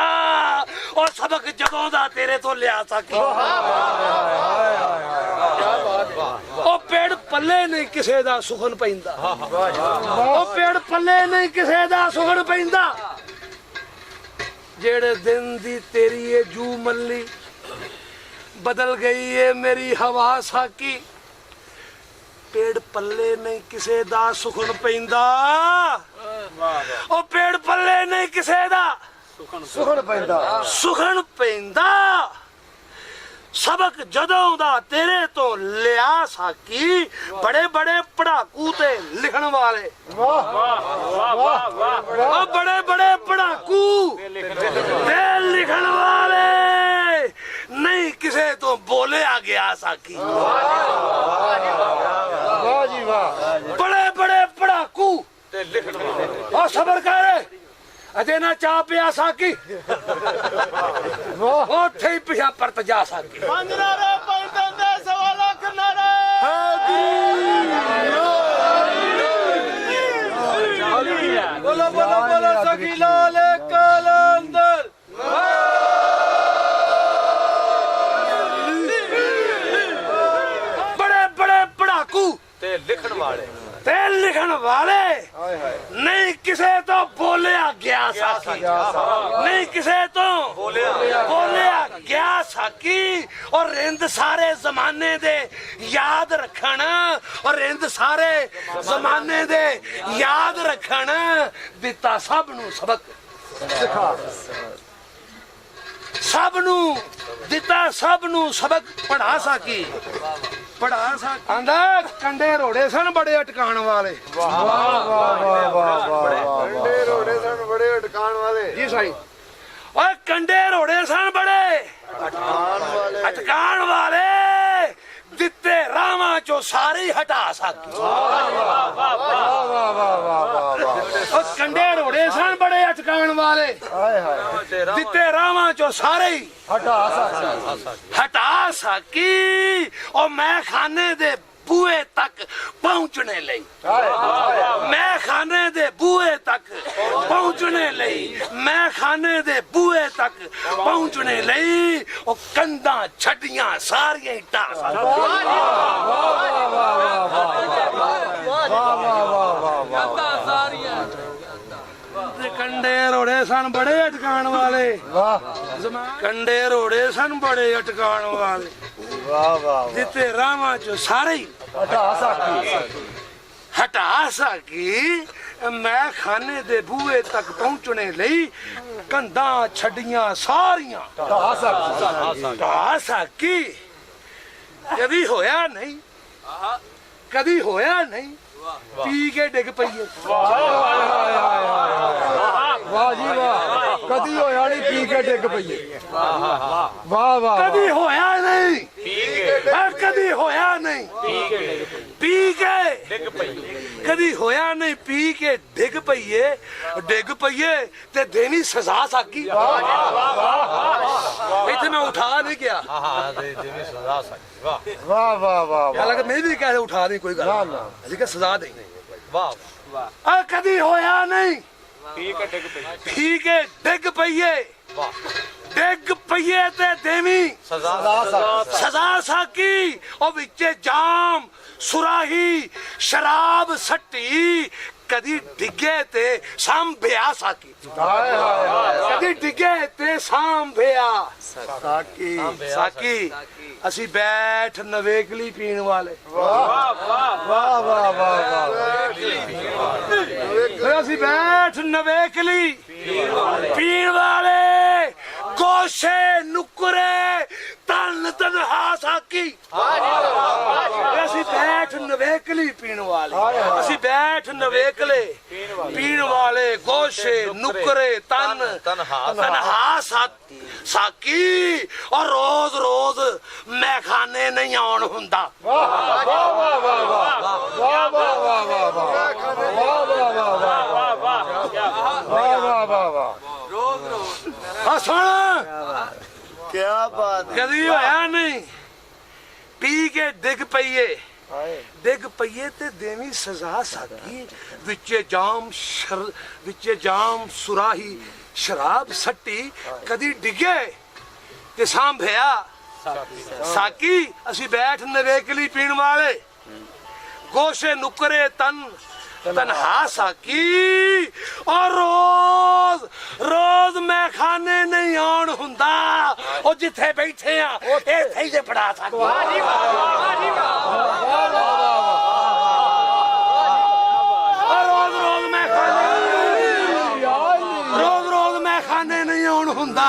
और सबक जदों दा तेरे तो लिया सकी ओ पेड़ पल्ले नहीं किसे दा सुखन पैंदा ओ पेड़ पल्ले नहीं किसे दा सुखन पैंदा जेड़े दिन दी तेरी ये जू मल्ली बदल गई है मेरी हवा साकी पेड़ पल्ले नहीं किसे दा सुखन पैंदा ओ पेड़ पल्ले नहीं किसे दा सुखन पैंदा सबक जदों दा तेरे तो लिया साकी बड़े बड़े पढ़ाकू ते लिखण वाले ओ बड़े बड़े पढ़ाकू ते लिखण वाले नहीं किसे तो बोले आ गया साकी बड़े बड़े पढ़ाकू और सबर कर अजे ना चाह पिया साकी उथे ही पिछा परत जा साकी बोलो बोलो बोलो सकी लाल कलंदर बड़े बड़े पढ़ाकू ते लिखण वाले नहीं किसे तो बोलिया गया साकी नहीं किसे तो बोलिया गया साकी और रिंद सारे जमाने दे याद रखण और रिंद सारे जमाने दे याद रखण दिता सब नू सबक सिखा सब नू दिता सब नू सबक पढ़ा साकी आंदा कंडे रोड़े सन बड़े अटकाण वाले कंडे रोड़े सन बड़े अटकाण वाले जी साईं ਓਏ ਕੰਡੇ ਰੋੜੇ ਸਨ ਬੜੇ ਅਟਕਾਣ ਵਾਲੇ ਦਿੱਤੇ ਰਾਵਾਂ ਚੋਂ ਸਾਰੇ ਹੀ ਹਟਾ ਸਕੀ ਵਾਹ ਵਾਹ ਵਾਹ ਵਾਹ ਵਾਹ ਓ ਕੰਡੇ ਰੋੜੇ ਸਨ ਬੜੇ ਅਟਕਾਣ ਵਾਲੇ ਹਾਏ ਹਾਏ ਦਿੱਤੇ ਰਾਵਾਂ ਚੋਂ ਸਾਰੇ ਹੀ ਹਟਾ ਸਕਦਾ ਹਟਾ ਸਕੀ ਉਹ ਮੈਂ ਖਾਨੇ ਦੇ ਬੂਹੇ ਤੱਕ ਪਹੁੰਚਣੇ ਲਈ ਮੈਂ ਖਾਨੇ ਦੇ ਬੂਹੇ ਤੱਕ ਪਹੁੰਚਣੇ ਲਈ ਮੈਂ ਖਾਨੇ ਦੇ ਬੂਹੇ ਤੱਕ ਪਹੁੰਚਣੇ ਲਈ ਉਹ ਕੰਧਾਂ ਛੱਡੀਆਂ ਸਾਰੀਆਂ ਹੀ ਢਾਹ ਕੰਡੇ ਰੋੜੇ ਸਨ ਬੜੇ ਅਟਕਾਣ ਵਾਲੇ ਕੰਡੇ ਰੋੜੇ ਸਨ ਬੜੇ ਅਟਕਾਣ ਵਾਲੇ ਵਾਹ ਵਾਹ ਦਿੱਤੇ ਰਾਵਾਂ ਚੋਂ ਸਾਰੇ ਹੀ ਹਟਾ ਸਕੀ ਮੈਂ ਖਾਨੇ ਦੇ ਬੂਹੇ ਤੱਕ ਪਹੁੰਚਣੇ ਲਈ ਕੰਧਾਂ ਛੱਡੀਆਂ ਸਾਰੀਆਂ ਢਾਹ ਸਕੀ ਕਦੀ ਹੋਇਆ ਨਹੀਂ ਕਦੀ ਹੋਇਆ ਨਹੀਂ ਪੀ ਕੇ ਡਿੱਗ ਪਈਏ ਵਾਹ ਜੀ ਵਾਹ ਕਦੀ ਹੋਇਆ ਨਹੀਂ ਪੀ ਕੇ ਡਿੱਗ ਪਈਏ ਵਾਹ ਵਾਹ ਕਦੀ ਹੋਇਆ ਨਹੀਂ ਕਦੀ ਹੋਇਆ ਨਹੀਂ ਪੀ ਕੇ ਕਦੀ ਹੋਇਆ ਨਹੀਂ ਪੀ ਕੇ ਡਿੱਗ ਪਈਏ ਤੇ ਦੇਣੀ ਸਜ਼ਾ ਸਾਕੀ ਇੱਥੇ ਮੈਂ ਉਠਾ ਨਹੀਂ ਗਿਆ ਵਾਹ ਵਾਹ ਵਾਹ ਹਾਲਾਂਕਿ ਮੈਂ ਵੀ ਕਹਿ ਉਠਾ ਨਹੀਂ ਕੋਈ ਗੱਲ ਨਾ ਅਸੀਂ ਕਿ ਸਜ਼ਾ ਦੇ ਵਾਹ ਆ ਕਦੀ ਹੋਇਆ ਨਹੀਂ ਪੀ ਕੇ ਡਿੱਗ ਪਈ ਪੀ ਕੇ ਡਿੱਗ ਪਈਏ ਤੇ ਦੇਵੀ ਸਜ਼ਾ ਸਾਕੀ ਉਹ ਵਿੱਚੇ ਜਾਮ ਸੁਰਾਹੀ ਸ਼ਰਾਬ ਸੱਟੀ ਕਦੀ ਡਿੱਗੇ ਤੇ ਸਾਂਭਿਆ ਸਾਕੀ ਹਾਏ ਹਾਏ ਕਦੀ ਡਿੱਗੇ ਤੇ ਸਾਂਭਿਆ ਸਾਕੀ ਅਸੀਂ ਬੈਠ ਨਵੇਕਲੀ ਪੀਣ ਵਾਲੇ ਵਾਹ ਵਾਹ ਵਾਹ ਵਾਹ ਅਸੀਂ ਬੈਠ ਨਵੇਕਲੀ ਪੀਣ ਵਾਲੇ ਗੋਸ਼ੇ ਨੁਕਰੇ ਤਨ ਤਨਹਾ ਸਾਕੀ ਅਸੀਂ ਬੈਠ ਨਵੇਕਲੀ ਪੀਣ ਵਾਲੇ ਅਸੀਂ ਬੈਠ ਨਵੇਕਲੇ ਪੀਣ ਵਾਲੇ ਗੋਸ਼ੇ ਨੁਕਰੇ ਤਨ ਤਨਹਾ ਸਾਕੀ ਔਰ ਰੋਜ਼ ਰੋਜ਼ ਮੈਂ ਖਾਨੇ ਨਹੀਂ ਆਉਣ ਹੁੰਦਾ ਵਾਹ ਵਾਹ ਵਾਹ ਵਾਹ ਵਾਹ ਵਾਹ ਵਾਹ ਵਾਹ ਵਾਹ ਵਾਹ ਵਾਹ ਸੁਣ ਕੀ ਬਾਤ ਕਦੀ ਹੋਇਆ ਨਹੀਂ ਪੀ ਕੇ ਡਿੱਗ ਪਈਏ ਤੇ ਦੇਵੀ ਸਜ਼ਾ ਸਾਕੀ ਵਿੱਚੇ ਜਾਮ ਸੁਰਾਹੀ ਸ਼ਰਾਬ ਸੱਟੀ ਕਦੀ ਡਿੱਗੇ ਤੇ ਸਾਂਭਿਆ ਸਾਕੀ ਅਸੀਂ ਬੈਠ ਨਵੇਕਲੀ ਪੀਣ ਵਾਲੇ ਗੋਸ਼ੇ ਨੁਕਰੇ ਤਨਹਾ ਸਾਕੀ ਔਰ ਰੋਜ਼ ਮੈਂ ਖਾਨੇ ਨਹੀਂ ਆਉਣ ਹੁੰਦਾ ਉਹ ਜਿੱਥੇ ਬੈਠੇ ਆ ਇੱਥੇ ਹੀ ਤੇ ਪੜਾ ਸਾਕੀ ਰੋਜ਼ ਮੈਂ ਖਾਨੇ ਨਹੀਂ ਆਉਣ ਹੁੰਦਾ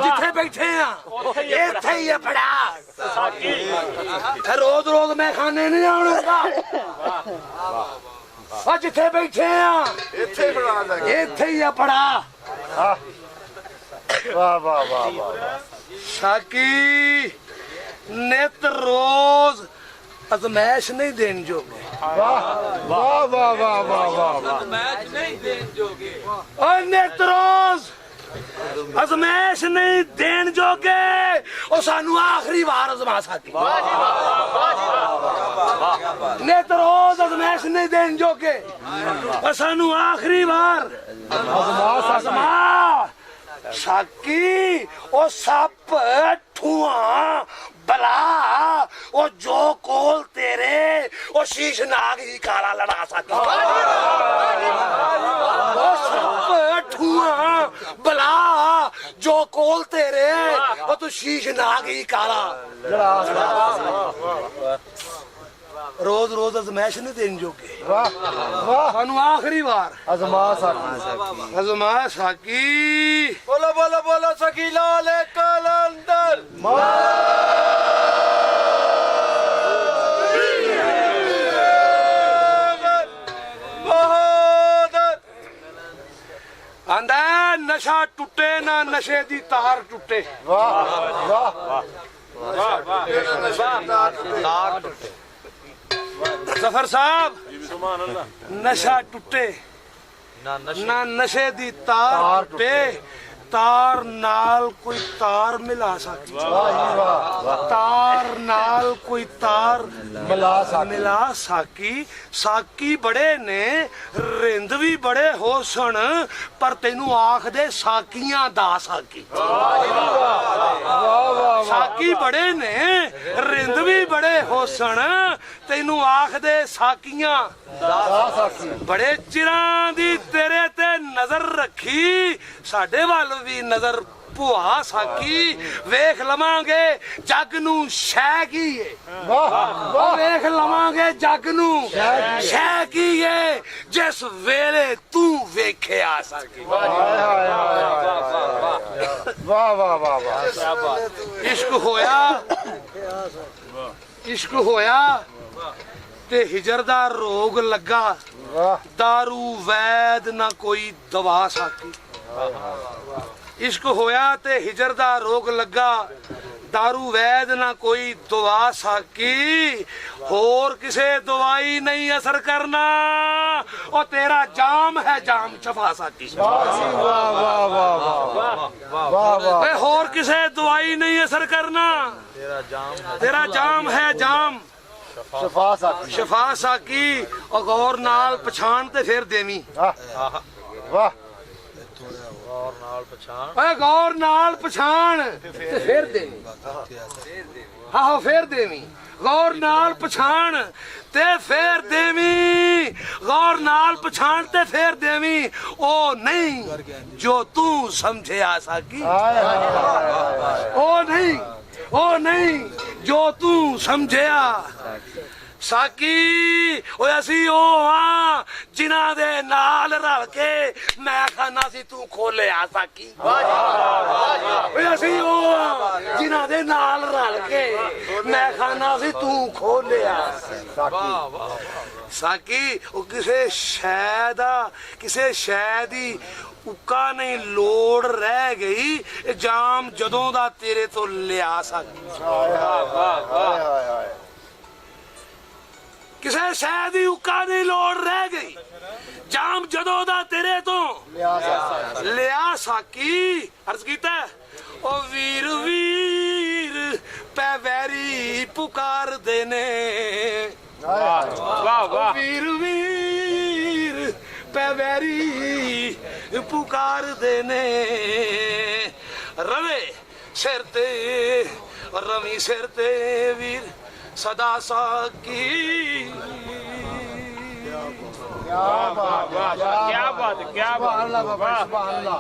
ਜਿੱਥੇ ਬੈਠੇ ਆ ਇੱਥੇ ਹੀ ਪੜਾ ਰੋਜ਼ ਮੈਂ ਖਾਨੇ ਨਹੀਂ ਆਉਣ ਹੁੰਦਾ ਆ ਜਿੱਥੇ ਬੈਠੇ ਆ ਇੱਥੇ ਹੀ ਪੜਾ ਵਾਹ ਵਾਹ ਵਾਹ ਵਾਹ ਸਾਕੀ ਨਿਤ ਰੋਜ਼ ਅਜ਼ਮੈਸ਼ ਨਹੀਂ ਦੇਣ ਜੋਗੇ ਵਾਹ ਵਾਹ ਵਾਹ ਵਾਹ ਵਾਹ ਵਾਹ ਮੈਚ ਨਹੀਂ ਦੇਣ ਜੋਗੇ ਓ ਨਿਤ ਰੋਜ਼ ਅਜ਼ਮੈਸ਼ ਨਹੀਂ ਦੇਣ ਜੋਗੇ ਉਹ ਸਾਨੂੰ ਆਖਰੀ ਵਾਰ ਅਜ਼ਮਾ ਸਕੇ ਨਿਤ ਰੋਜ਼ ਅਜ਼ਮੈਸ਼ ਨਹੀਂ ਦੇਣ ਜੋਗੇ ਉਹ ਸਾਨੂੰ ਆਖਰੀ ਵਾਰ ਅਜ਼ਮਾ ਸਾਕੀ ਉਹ ਸੱਪ ਠੂਆਂ ਬਲਾ ਉਹ ਜੋ ਕੋਲ ਤੇਰੇ ਉਹ ਸ਼ੀਸ਼ ਨਾਗ ਹੀ ਕਾਲਾ ਲੜਾ ਸਕਦਾ ਉਹ ਸੱਪ ਠੂਆਂ ਬਲਾ ਜੋ ਕੋਲ ਤੇਰੇ ਉਹ ਤੂੰ ਸ਼ੀਸ਼ ਨਾਗ ਹੀ ਕਾਲਾ ਰੋਜ਼ ਅਜ਼ਮੈਸ਼ ਨਹੀਂ ਦੇਣ ਜੋਗੇ ਵਾਹ ਵਾਹ ਸਾਨੂੰ ਆਖਰੀ ਵਾਰ ਅਜ਼ਮਾ ਸਾਕੀ ਬੋਲੋ ਸਕੀ ਲਾਲ ਕਲੰਦਰ ਆਂਦਾ ਨਸ਼ਾ ਟੁੱਟੇ ਨਾ ਨਸ਼ੇ ਦੀ ਤਾਰ ਟੁੱਟੇ। ਵਾਹ ਵਾਹ ਵਾਹ ਵਾਹ ਤਾਰ ਟੁੱਟੇ ਜ਼ਫਰ ਸਾਹਿਬ ਸੁਭਾਨ ਅੱਲਾਹ। ਨਸ਼ਾ ਟੁੱਟੇ ਨਾ ਨਸ਼ੇ ਨਾ ਨਸ਼ੇ ਦੀ ਤਾਰ ਟੁੱਟੇ, ਤਾਰ ਨਾਲ ਕੋਈ ਤਾਰ ਮਿਲਾ ਸਕੇ। ਵਾਹ ਜੀ ਵਾਹ ਤਾਰ ਨਾਲ ਕੋਈ ਤਾਰ ਮਿਲਾ ਸਾਕੀ। ਸਾਕੀ ਬੜੇ ਨੇ ਰਿੰਦ ਵੀ ਬੜੇ ਹੋ ਸਣ, ਪਰ ਤੈਨੂੰ ਆਖਦੇ ਸਾਕੀਆਂ ਦਾ ਸਾਕੀ। ਸਾਕੀ ਬੜੇ ਨੇ ਰਿੰਦ ਵੀ ਬੜੇ ਹੋ ਸਣ, ਤੈਨੂੰ ਆਖਦੇ ਸਾਕੀਆਂ ਦਾ ਸਾਕੀ। ਬੜੇ ਚਿਰਾਂ ਦੀ ਤੇਰੇ ਤੇ ਨਜ਼ਰ ਰੱਖੀ, ਸਾਡੇ ਵੱਲ ਵੀ ਨਜ਼ਰ ਭੁਆ ਸਾਕੀ। ਵੇਖ ਲਵਾਂਗੇ ਜੱਗ ਨੂੰ ਸ਼ੈ ਕੀ ਏ। ਵਾਹ ਵਾਹ ਵੇਖ ਲਵਾਂਗੇ ਜੱਗ ਨੂੰ ਸ਼ੈ ਕੀ ਏ, ਜਿਸ ਵੇਲੇ ਤੂੰ ਵੇਖਿਆ ਸਾਕੀ। ਵਾਹ ਵਾਹ ਵਾਹ ਵਾਹ। ਕਿਆ ਬਾਤ। ਇਸ਼ਕ ਹੋਇਆ ਤੇ ਹਿਜਰ ਦਾ ਰੋਗ ਲੱਗਾ, ਵਾਹ ਦਾਰੂ ਵੈਦ ਨਾ ਕੋਈ ਦਵਾ ਸਾਕੀ। ਇਸ਼ਕ ਹੋਇਆ ਤੇ ਹਿਜਰ ਦਾ ਰੋਗ ਲੱਗਾ, ਦਾਰੂ ਵੈਦ ਨਾ ਕੋਈ ਦਵਾ ਸਾਕੀ। ਹੋਰ ਕਿਸੇ ਦਵਾਈ ਨਹੀਂ ਅਸਰ ਕਰਨਾ, ਉਹ ਤੇਰਾ ਜਾਮ ਹੈ ਜਾਮ ਸ਼ਫਾ ਸਾਕੀ। ਵਾਹ ਜੀ ਵਾਹ ਵਾਹ ਵਾਹ ਵਾਹ ਵਾਹ ਵਾਹ। ਓਏ ਹੋਰ ਕਿਸੇ ਦਵਾਈ ਨਹੀਂ ਅਸਰ ਕਰਨਾ, ਤੇਰਾ ਜਾਮ ਹੈ ਜਾਮ ਸ਼ਫਾ ਸਾਕੀ। ਸ਼ਫਾ ਸਾਕੀ। ਉਹ ਗੌਰ ਨਾਲ ਪਛਾਣ ਤੇ ਫਿਰ ਦੇਵੀਂ। ਵਾਹ ਵਾਹ ਔਰ ਨਾਲ ਪਛਾਣ ਓਏ ਗੌਰ ਨਾਲ ਪਛਾਣ ਤੇ ਫਿਰ ਦੇਵੀਂ। ਆਹੋ ਫਿਰ ਦੇਵੀਂ। ਗੌਰ ਨਾਲ ਪਛਾਣ ਤੇ ਫਿਰ ਦੇਵੀਂ। ਗੌਰ ਨਾਲ ਪਛਾਣ ਤੇ ਫਿਰ ਦੇਵੀਂ। ਉਹ ਨਹੀਂ ਜੋ ਤੂੰ ਸਮਝਿਆ ਸਾਕੀ। ਹਾਏ ਹਾਏ ਹਾਏ। ਉਹ ਨਹੀਂ ਜੋ ਤੂੰ ਸਮਝਿਆ ਸਾਕੀ। ਓਏ ਅਸੀਂ ਉਹ ਆ ਜਿਨ੍ਹਾਂ ਦੇ ਨਾਲ ਰਲ ਕੇ ਮੈਂ ਖਾਨਾ ਸੀ ਤੂੰ ਖੋਲਿਆ ਸਾਕੀ। ਓਏ ਅਸੀਂ ਉਹ ਆ ਜਿਨ੍ਹਾਂ ਦੇ ਨਾਲ ਰਲ ਕੇ ਮੈਂ ਖਾਨਾ ਸੀ ਤੂੰ ਖੋਲਿਆ ਸਾਕੀ। ਉਹ ਕਿਸੇ ਸ਼ੈ ਦਾ ਕਿਸੇ ਸ਼ੈ ਦੀ ਉੱਕਾ ਨਹੀਂ ਲੋੜ ਰਹਿ ਗਈ, ਜਾਮ ਜਦੋਂ ਦਾ ਤੇਰੇ ਤੋਂ ਲਿਆ ਸਾਕੀ। ਕਿਸੇ ਸ਼ੈ ਦੀ ਉੱਕਾ ਨਹੀਂ ਲੋੜ ਰਹਿ ਗਈ, ਜਾਮ ਜਦੋਂ ਦਾ ਤੇਰੇ ਤੋਂ ਲਿਆ ਸਾਕੀ। ਅਰਜ਼ ਕੀਤਾ ਉਹ ਵੀਰ ਵੀਰ ਪੈ ਵੈਰੀ ਪੁਕਾਰਦੇ ਨੇ। ਵਾਹ ਵਾਹ। ਵੀਰ ਵੀਰ ਪੈ ਵੈਰੀ ਪੁਕਾਰਦੇ ਨੇ। ਰਵੇ ਸਿਰ ਤੇ ਰਵੀ ਸਿਰ ਤੇ ਵੀਰ ਸਦਾ ਸਾਕੀ। क्या बात है, क्या बात है, क्या बात है। सुभान अल्लाह बाबा, सुभान अल्लाह।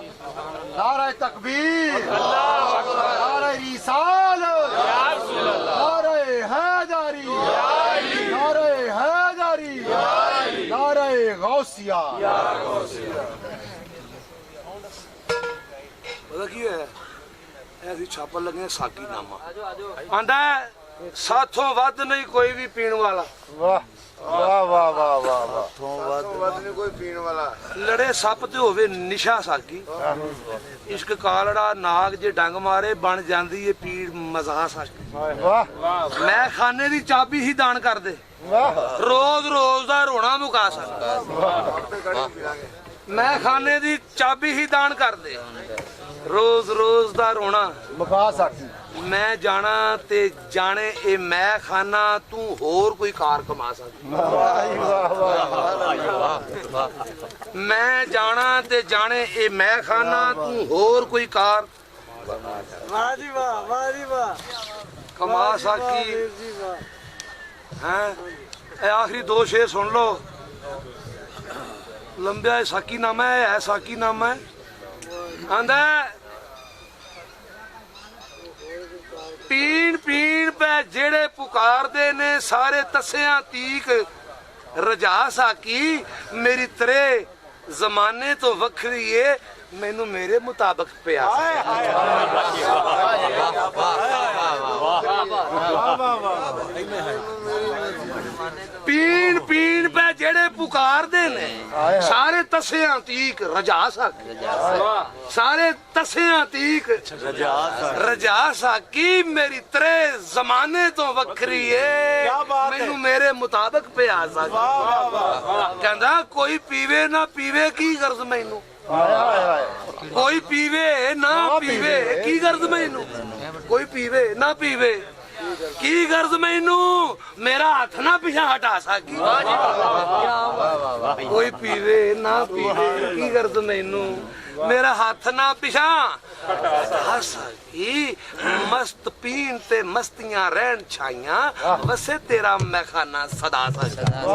नारा तकबीर, नारा रिसालत, नारा हैदरी, नारा हैदरी, नारा गौसिया। ਪਤਾ ਕੀ ਹੋਇਆ? ਇਹ ਅਸੀਂ ਛਾਪਣ ਲੱਗੇ ਸਾਕੀ ਨਾਮਾ ਆਂਦਾ ਸਾਥੋਂ ਵੱਧ ਨਹੀਂ ਕੋਈ ਵੀ ਪੀਣ ਵਾਲਾ। वाह वाह वाह वाह वाह वाह। ਲੜੇ ਸੱਪ ਤੇ ਹੋਵੇ ਨਿਸ਼ਾ ਸਾਕੀ। ਇਸ਼ਕ ਕਾਲੜਾ ਨਾਗ ਜੇ ਡੰਗ ਮਾਰੇ ਬਣ ਜਾਂਦੀ ਏ ਪੀੜ ਮਜ਼ਾ ਸਾਕੀ। वाह ਮੈਂ ਖਾਨੇ ਦੀ ਚਾਬੀ ਹੀ ਦਾਨ ਕਰ ਦੇ, वाह ਰੋਜ਼ ਰੋਜ਼ ਦਾ ਰੋਣਾ ਮੁਕਾ ਸਕਦਾ। ਮੈਂ ਖਾਨੇ ਦੀ ਚਾਬੀ ਹੀ ਦਾਨ ਕਰ ਦੇ, ਰੋਜ਼ ਰੋਜ਼ ਦਾ ਰੋਣਾ मुका सकती। ਮੈਂ ਜਾਣਾ ਤੇ ਜਾਣੇ ਇਹ ਮੈਂ ਖਾਨਾ ਤੂੰ ਹੋਰ ਕੋਈ ਕਾਰ ਕਮਾ ਸਕਦੀ। वाह वाह वाह। ਮੈਂ ਜਾਣਾ ਤੇ ਜਾਣੇ ਇਹ ਮੈਂ ਖਾਨਾ ਤੂੰ ਹੋਰ ਕੋਈ ਕਾਰ ਵਾਹ ਜੀ ਵਾਹ, ਵਾਹ ਜੀ ਵਾਹ। ਕਮਾ ਸਕੀ ਹੈ। ਇਹ ਆਖਰੀ ਦੋ ਸ਼ੇਰ ਸੁਣ ਲਓ। ਲੰਬਿਆ ਸਾਕੀ ਨਾਮਾ ਹੈ ਸਾਕੀ ਨਾਮਾ ਆਂਦਾ ਪੀਣ ਪੀਣ ਪੈ ਜਿਹੜੇ ਪੁਕਾਰਦੇ ਨੇ ਸਾਰੇ ਤਸਿਆਂ ਤੀਕ ਰਜਾ ਸਾਕੀ। ਮੇਰੀ ਤਰੇ ਜ਼ਮਾਨੇ ਤੋਂ ਵੱਖਰੀ ਏ ਮੈਨੂੰ ਮੇਰੇ ਮੁਤਾਬਕ ਪਿਆ। ਪੀਣ ਪੀਣ ਪੈ ਜਿਹੜੇ ਪੁਕਾਰਦੇ ਨੇ ਸਾਰੇ ਤਸਿਆਂ ਤੀਕ ਰਜਾ ਸਕ ਸਾਰੇ ਤਸਿਆਂ ਤੀਕ ਰਜਾ ਸਾਕੀ ਮੇਰੀ ਤਰੇ ਜ਼ਮਾਨੇ ਤੋਂ ਵੱਖਰੀ ਏ ਮੈਨੂੰ ਮੇਰੇ ਮੁਤਾਬਕ ਪਿਆ ਸਕ ਕਹਿੰਦਾ ਕੋਈ ਪੀਵੇ ਨਾ ਪੀਵੇ ਕੀ ਗਰਜ਼ ਮੈਨੂੰ ਕੋਈ ਪੀਵੇ ਨਾ ਪੀਵੇ ਕੀ ਗਰਜ਼ ਮੈਨੂੰ ਕੋਈ ਪੀਵੇ ਨਾ ਪੀਵੇ ਕੀ ਗਰਜ਼ ਮੈਨੂੰ ਮੇਰਾ ਹੱਥ ਨਾ ਪਿਛਾ ਹਟਾ ਸਕੀ ਕੋਈ ਪੀਵੇ ਨਾ ਪੀਵੇ ਕੀ ਗਰਜ਼ ਮੈਨੂੰ ਮੇਰਾ ਹੱਥ ਨਾ ਪਿਛਾ ਹਟਾ ਸਕੀ ਮਸਤ ਪੀਣ ਤੇ ਮਸਤੀਆਂ ਰਹਿਣ ਛਾਈਆਂ ਵਸੇ ਤੇਰਾ ਮੈਖਾਨਾ ਸਦਾ ਸਜਦਾ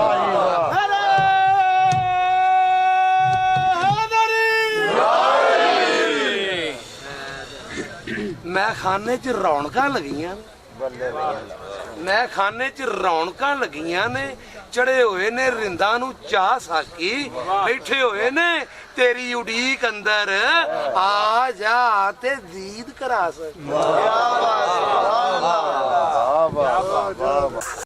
ਮੈਂ ਖਾਨੇ 'ਚ ਰੌਣਕਾਂ ਲੱਗੀਆਂ ਮੈਂ ਖਾਨੇ 'ਚ ਰੌਣਕਾਂ ਲੱਗੀਆਂ ਨੇ ਚੜੇ ਹੋਏ ਨੇ ਰਿੰਦਾਂ ਨੂੰ ਚਾਹ ਸਾਕੀ ਬੈਠੇ ਹੋਏ ਨੇ ਤੇਰੀ ਉਡੀਕ ਅੰਦਰ ਆ ਜਾ ਤੇ ਦੀਦ ਕਰਾ ਸਕ